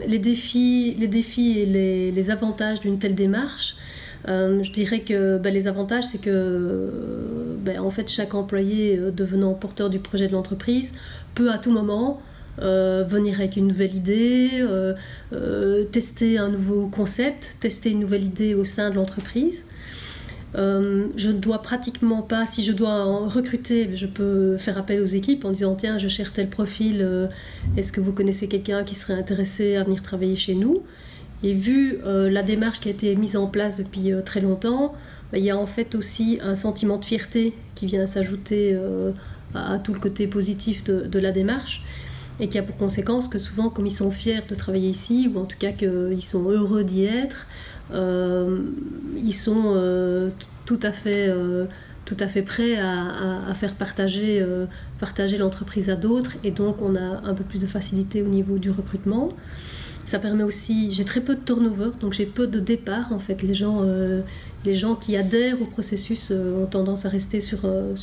Les défis et les avantages d'une telle démarche, je dirais que les avantages, c'est que en fait, chaque employé devenant porteur du projet de l'entreprise peut à tout moment venir avec une nouvelle idée, tester un nouveau concept, tester une nouvelle idée au sein de l'entreprise. Je ne dois pratiquement pas, si je dois en recruter, je peux faire appel aux équipes en disant tiens, je cherche tel profil, est-ce que vous connaissez quelqu'un qui serait intéressé à venir travailler chez nous? Et vu la démarche qui a été mise en place depuis très longtemps, il y a en fait aussi un sentiment de fierté qui vient s'ajouter à tout le côté positif de la démarche, et qui a pour conséquence que souvent, comme ils sont fiers de travailler ici, ou en tout cas qu'ils sont heureux d'y être, ils sont tout à fait prêts à faire partager l'entreprise à d'autres, et donc on a un peu plus de facilité au niveau du recrutement. Ça permet aussi, j'ai très peu de turnover, donc j'ai peu de départ en fait. Les gens qui adhèrent au processus ont tendance à rester sur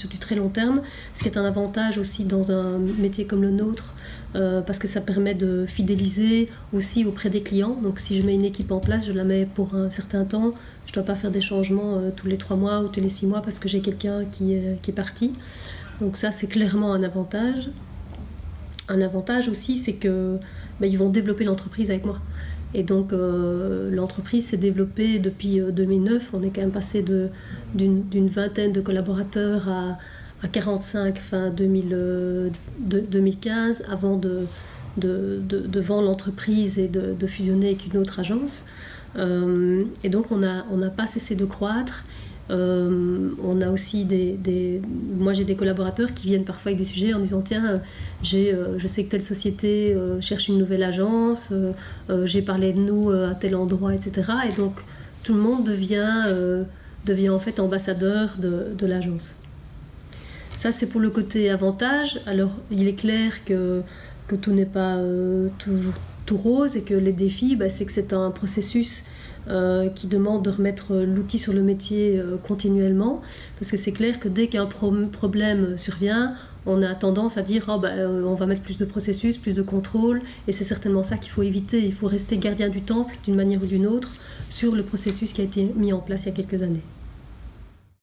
du très long terme, ce qui est un avantage aussi dans un métier comme le nôtre, parce que ça permet de fidéliser aussi auprès des clients. Donc si je mets une équipe en place, je la mets pour un certain temps, je ne dois pas faire des changements tous les 3 mois ou tous les 6 mois parce que j'ai quelqu'un qui est parti. Donc ça, c'est clairement un avantage. Un avantage aussi, c'est que ils vont développer l'entreprise avec moi. Et donc l'entreprise s'est développée depuis 2009. On est quand même passé d'une vingtaine de collaborateurs à 45 fin 2015, avant de vendre l'entreprise et de fusionner avec une autre agence. Et donc on n'a pas cessé de croître. On a aussi moi j'ai des collaborateurs qui viennent parfois avec des sujets en disant tiens, je sais que telle société cherche une nouvelle agence, j'ai parlé de nous à tel endroit, etc. Et donc tout le monde devient en fait ambassadeur de l'agence. Ça, c'est pour le côté avantage. Alors il est clair que tout n'est pas toujours tout rose, et que les défis, c'est que c'est un processus qui demande de remettre l'outil sur le métier continuellement, parce que c'est clair que dès qu'un problème survient, on a tendance à dire on va mettre plus de processus, plus de contrôle, et c'est certainement ça qu'il faut éviter. Il faut rester gardien du temple d'une manière ou d'une autre sur le processus qui a été mis en place il y a quelques années.